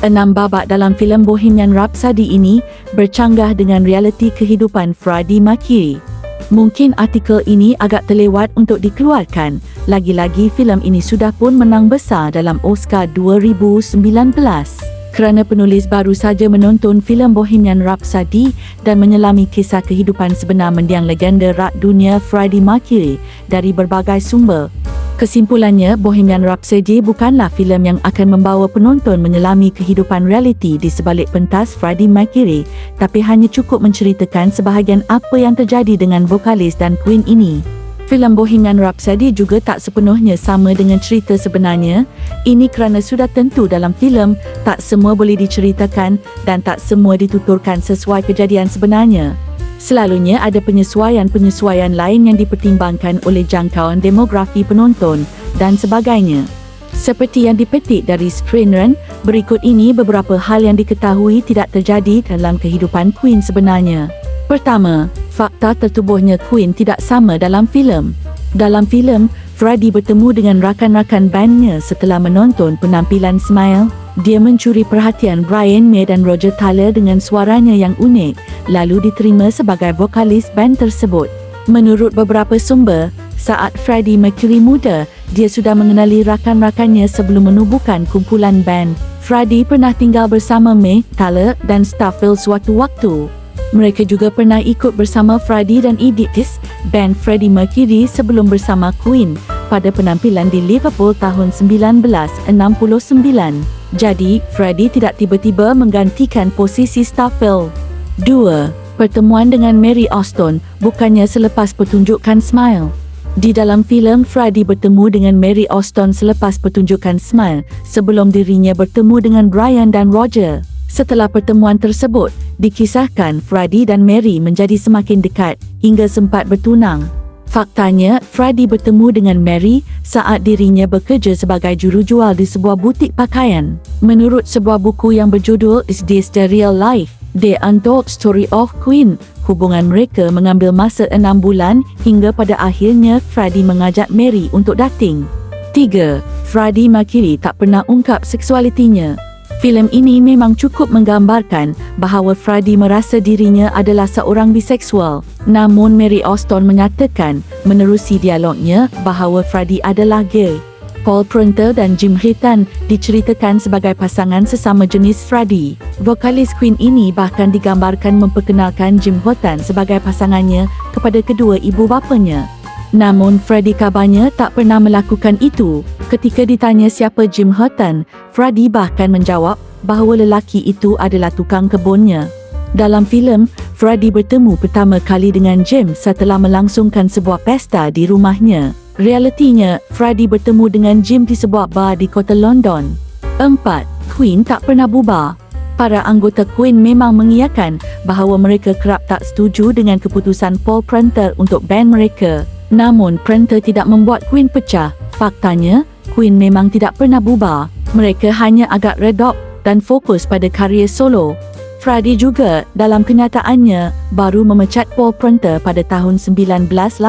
6 babak dalam filem Bohemian Rhapsody ini bercanggah dengan realiti kehidupan Freddie Mercury. Mungkin artikel ini agak terlewat untuk dikeluarkan, lagi-lagi filem ini sudah pun menang besar dalam Oscar 2019. Kerana penulis baru saja menonton filem Bohemian Rhapsody dan menyelami kisah kehidupan sebenar mendiang legenda rak dunia Freddie Mercury dari berbagai sumber. Kesimpulannya, Bohemian Rhapsody bukanlah filem yang akan membawa penonton menyelami kehidupan realiti di sebalik pentas Freddie Mercury, tapi hanya cukup menceritakan sebahagian apa yang terjadi dengan vokalis dan Queen ini. Filem Bohemian Rhapsody juga tak sepenuhnya sama dengan cerita sebenarnya. Ini kerana sudah tentu dalam filem, tak semua boleh diceritakan dan tak semua dituturkan sesuai kejadian sebenarnya. Selalunya ada penyesuaian-penyesuaian lain yang dipertimbangkan oleh jangkauan demografi penonton dan sebagainya. Seperti yang dipetik dari Screenrant, berikut ini beberapa hal yang diketahui tidak terjadi dalam kehidupan Queen sebenarnya. Pertama, fakta tertubuhnya Queen tidak sama dalam filem. Dalam filem, Freddie bertemu dengan rakan-rakan bandnya setelah menonton penampilan Smile. Dia mencuri perhatian Brian May dan Roger Taylor dengan suaranya yang unik, lalu diterima sebagai vokalis band tersebut. Menurut beberapa sumber, saat Freddie Mercury muda, dia sudah mengenali rakan-rakannya sebelum menubuhkan kumpulan band. Freddie pernah tinggal bersama May, Taylor dan Starfield sewaktu-waktu. Mereka juga pernah ikut bersama Freddie dan Edith, band Freddie Mercury sebelum bersama Queen, pada penampilan di Liverpool tahun 1969. Jadi, Freddie tidak tiba-tiba menggantikan posisi Starfield. 2. Pertemuan dengan Mary Austin bukannya selepas pertunjukan Smile. Di dalam filem, Freddie bertemu dengan Mary Austin selepas pertunjukan Smile, sebelum dirinya bertemu dengan Brian dan Roger. Setelah pertemuan tersebut, dikisahkan Freddie dan Mary menjadi semakin dekat hingga sempat bertunang. Faktanya, Freddie bertemu dengan Mary saat dirinya bekerja sebagai jurujual di sebuah butik pakaian. Menurut sebuah buku yang berjudul Is This the Real Life? The Untold Story of Queen, hubungan mereka mengambil masa 6 bulan hingga pada akhirnya Freddie mengajak Mary untuk dating. 3. Freddie Mercury tak pernah ungkap seksualitinya. Filem ini memang cukup menggambarkan bahawa Freddie merasa dirinya adalah seorang biseksual. Namun Mary Austin menyatakan menerusi dialognya bahawa Freddie adalah gay. Paul Prunter dan Jim Houghton diceritakan sebagai pasangan sesama jenis Freddie. Vokalis Queen ini bahkan digambarkan memperkenalkan Jim Houghton sebagai pasangannya kepada kedua ibu bapanya. Namun Freddie kabarnya tak pernah melakukan itu. Ketika ditanya siapa Jim Houghton, Freddie bahkan menjawab bahawa lelaki itu adalah tukang kebunnya. Dalam filem, Freddie bertemu pertama kali dengan Jim setelah melangsungkan sebuah pesta di rumahnya. Realitinya, Freddie bertemu dengan Jim di sebuah bar di kota London. 4. Queen tak pernah bubar. Para anggota Queen memang mengiyakan bahawa mereka kerap tak setuju dengan keputusan Paul Prunter untuk band mereka. Namun, Prunter tidak membuat Queen pecah. Faktanya, Queen memang tidak pernah bubar. Mereka hanya agak redop dan fokus pada karya solo. Freddie juga, dalam kenyataannya, baru memecat Paul Prunter pada tahun 1986,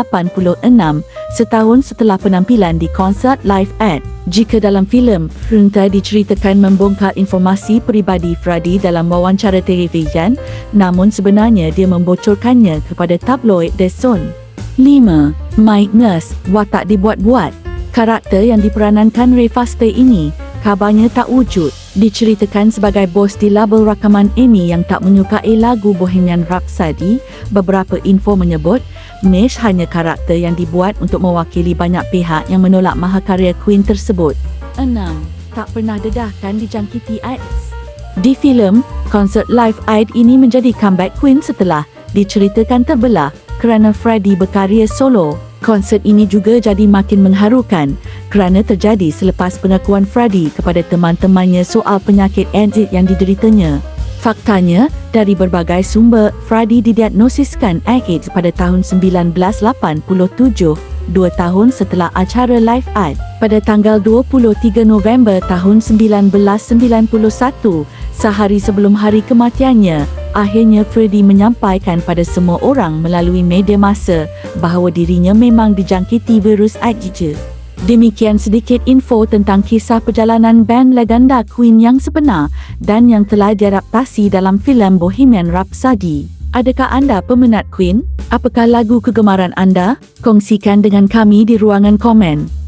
setahun setelah penampilan di konsert Live Aid. Jika dalam filem, Prunter diceritakan membongkar informasi peribadi Freddie dalam wawancara televisyen, namun sebenarnya dia membocorkannya kepada tabloid The Sun. 5. Mike Nurse, watak dibuat-buat. Karakter yang diperanankan Ray Foster ini kabarnya tak wujud. Diceritakan sebagai bos di label rakaman EMI yang tak menyukai lagu Bohemian Rhapsody. Beberapa info menyebut Nish hanya karakter yang dibuat untuk mewakili banyak pihak yang menolak mahakarya Queen tersebut. 6. Tak pernah dedahkan dijangkiti AIDS. Di filem, konsert Live Aid ini menjadi comeback Queen setelah diceritakan terbelah kerana Freddie berkarya solo. Konsert ini juga jadi makin mengharukan kerana terjadi selepas pengakuan Freddie kepada teman-temannya soal penyakit AIDS yang dideritanya. Faktanya, dari berbagai sumber, Freddie didiagnosiskan AIDS pada tahun 1987, 2 tahun setelah acara Live Aid. Pada tanggal 23 November tahun 1991, sehari sebelum hari kematiannya, akhirnya Freddie menyampaikan pada semua orang melalui media massa bahawa dirinya memang dijangkiti virus AIDS. Demikian sedikit info tentang kisah perjalanan band legenda Queen yang sebenar dan yang telah diadaptasi dalam filem Bohemian Rhapsody. Adakah anda peminat Queen? Apakah lagu kegemaran anda? Kongsikan dengan kami di ruangan komen.